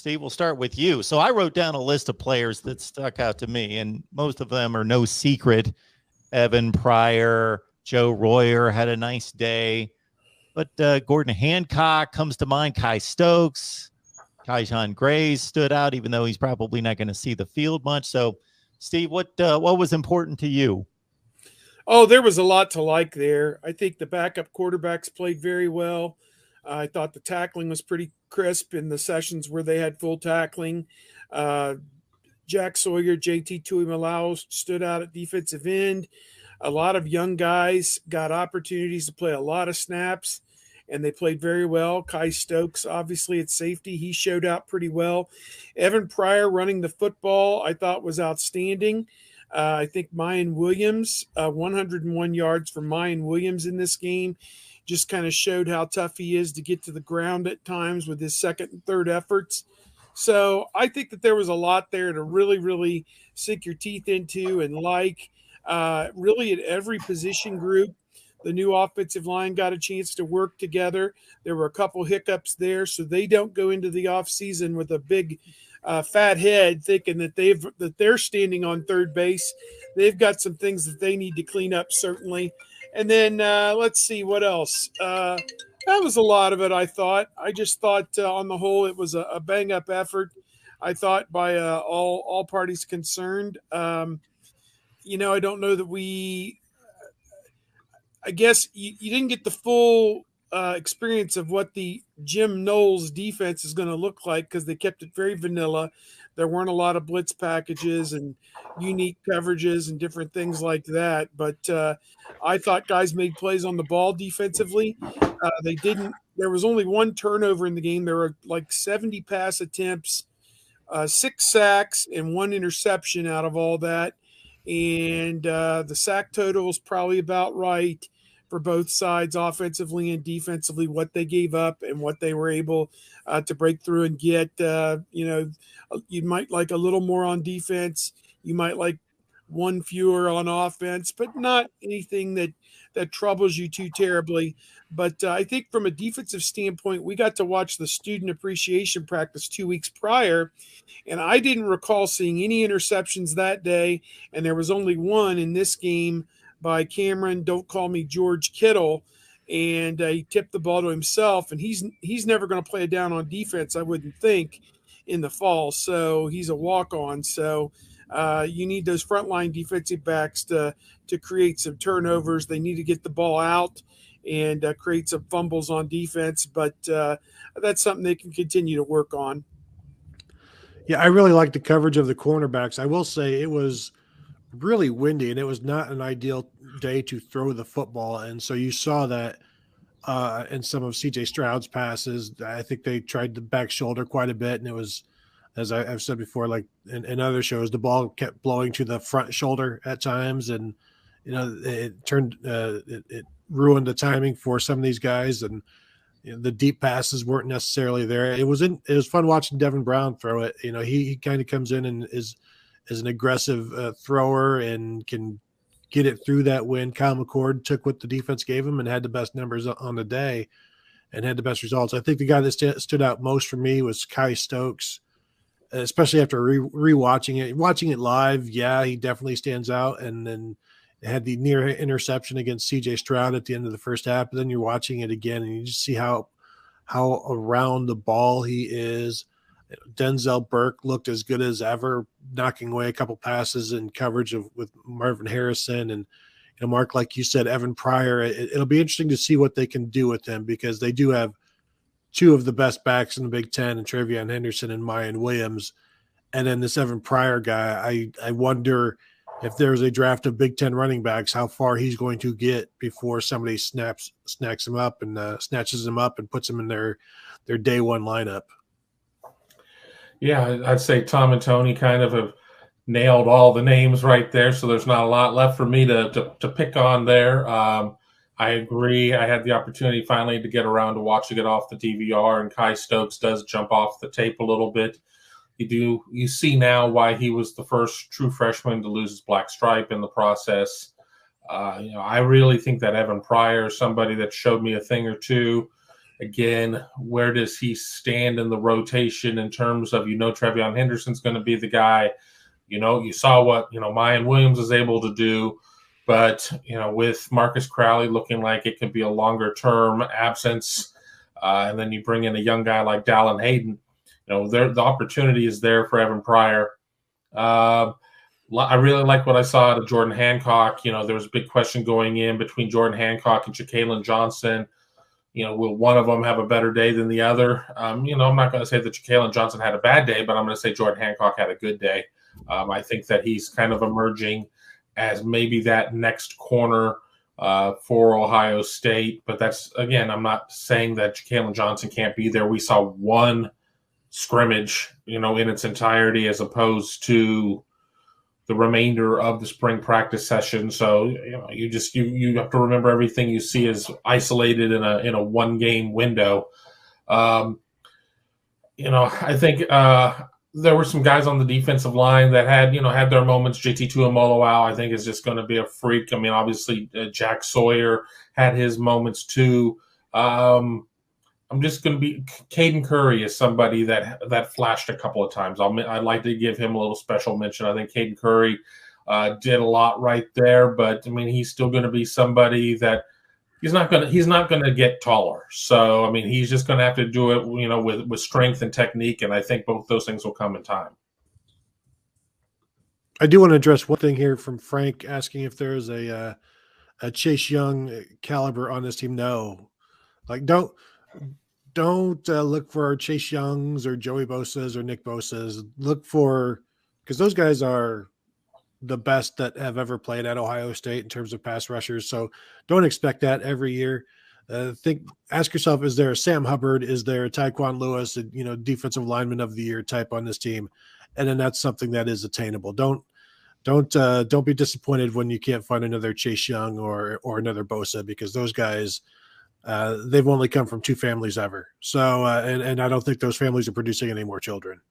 Steve, we'll start with you. So I wrote down a list of players that stuck out to me, and most of them are no secret. Evan Pryor, Joe Royer had a nice day. But Jordon Hancock comes to mind. Kai Stokes, Kyion Gray stood out, even though he's probably not going to see the field much. So, Steve, what was important to you? Oh, there was a lot to like there. I think the backup quarterbacks played very well. I thought the tackling was pretty crisp in the sessions where they had full tackling. Jack Sawyer, JT Tuimoloau stood out at defensive end. A lot of young guys got opportunities to play a lot of snaps, and they played very well. Kai Stokes, obviously, at safety, he showed out pretty well. Evan Pryor running the football, I thought was outstanding. I think Mayan Williams, 101 yards for Mayan Williams in this game, just kind of showed how tough he is to get to the ground at times with his second and third efforts. So I think that there was a lot there to really, really sink your teeth into and like. Really at every position group, the new offensive line got a chance to work together. There were a couple hiccups there, so they don't go into the offseason with a big fat head thinking that they're standing on third base. They've got some things that they need to clean up, certainly. And then let's see what else. That was a lot of it, I thought. I just thought on the whole it was a bang-up effort, I thought, by all parties concerned. I don't know that I guess you didn't get the full experience of what the Jim Knowles defense is going to look like because they kept it very vanilla. There weren't a lot of blitz packages and unique coverages and different things like that. But I thought guys made plays on the ball defensively. They didn't. There was only one turnover in the game. There were like 70 pass attempts, 6 sacks, and 1 interception out of all that. And the sack total is probably about right for both sides, offensively and defensively, what they gave up and what they were able to break through and get. You might like a little more on defense. You might like 1 fewer on offense, but not anything that troubles you too terribly. But I think from a defensive standpoint, we got to watch the student appreciation practice 2 weeks prior, and I didn't recall seeing any interceptions that day, and there was only one in this game by Cameron, don't call me George Kittle, and he tipped the ball to himself, and he's never going to play it down on defense, I wouldn't think, in the fall. So he's a walk-on. So you need those frontline defensive backs to create some turnovers. They need to get the ball out and create some fumbles on defense, but that's something they can continue to work on. Yeah, I really like the coverage of the cornerbacks. I will say it was really windy, and it was not an ideal day to throw the football. And so you saw that in some of C.J. Stroud's passes. I think they tried the back shoulder quite a bit, and it was, as I've said before, like in other shows, the ball kept blowing to the front shoulder at times, and it ruined the timing for some of these guys, and the deep passes weren't necessarily there. It was fun watching Devin Brown throw it. He kind of comes in and is an aggressive thrower and can get it through that wind. Kyle McCord took what the defense gave him and had the best numbers on the day and had the best results. I think the guy that stood out most for me was Kai Stokes, especially after rewatching it. Watching it live, yeah, he definitely stands out. And then had the near interception against C.J. Stroud at the end of the first half. But then you're watching it again, and you just see how around the ball he is. Denzel Burke looked as good as ever, knocking away a couple passes in coverage with Marvin Harrison. And Mark, like you said, Evan Pryor, it'll be interesting to see what they can do with him, because they do have 2 of the best backs in the Big Ten, and Travion Henderson and Mayan Williams. And then this Evan Pryor guy, I wonder if there's a draft of Big Ten running backs, how far he's going to get before somebody snatches him up and puts him in their day one lineup. Yeah, I'd say Tom and Tony kind of have nailed all the names right there, so there's not a lot left for me to pick on there. I agree. I had the opportunity finally to get around to watching it off the DVR, and Kai Stokes does jump off the tape a little bit. You see now why he was the first true freshman to lose his black stripe in the process. I really think that Evan Pryor is somebody that showed me a thing or two. Again, where does he stand in the rotation in terms of, Trevion Henderson's going to be the guy. You saw what, Mayan Williams is able to do. But, with Marcus Crowley looking like it could be a longer-term absence, and then you bring in a young guy like Dallin Hayden, the opportunity is there for Evan Pryor. I really like what I saw out of Jordon Hancock. There was a big question going in between Jordon Hancock and Jakaylan Johnson. Will one of them have a better day than the other? I'm not going to say that Jakaylan Johnson had a bad day, but I'm going to say Jordon Hancock had a good day. I think that he's kind of emerging as maybe that next corner for Ohio State. But that's, again, I'm not saying that Jakaylan Johnson can't be there. We saw one scrimmage, in its entirety, as opposed to the remainder of the spring practice session. So, you have to remember everything you see is isolated in a one game window. I think there were some guys on the defensive line that had their moments. JT Tuimoloau, I think, is just going to be a freak. I mean, obviously Jack Sawyer had his moments too. I'm just going to be Cayden Curry is somebody that flashed a couple of times. I'd like to give him a little special mention. I think Cayden Curry did a lot right there, but I mean, he's still going to be somebody that he's not going to get taller. So I mean, he's just going to have to do it, with strength and technique, and I think both those things will come in time. I do want to address one thing here from Frank asking if there's a Chase Young caliber on this team. No, don't look for Chase Youngs or Joey Bosa's or Nick Bosa's. Look for, because those guys are the best that have ever played at Ohio State in terms of pass rushers. So don't expect that every year. Ask yourself, is there a Sam Hubbard? Is there a Tyquan Lewis, defensive lineman of the year type on this team? And then that's something that is attainable. Don't be disappointed when you can't find another Chase Young or another Bosa, because those guys, they've only come from two families ever. So, and I don't think those families are producing any more children.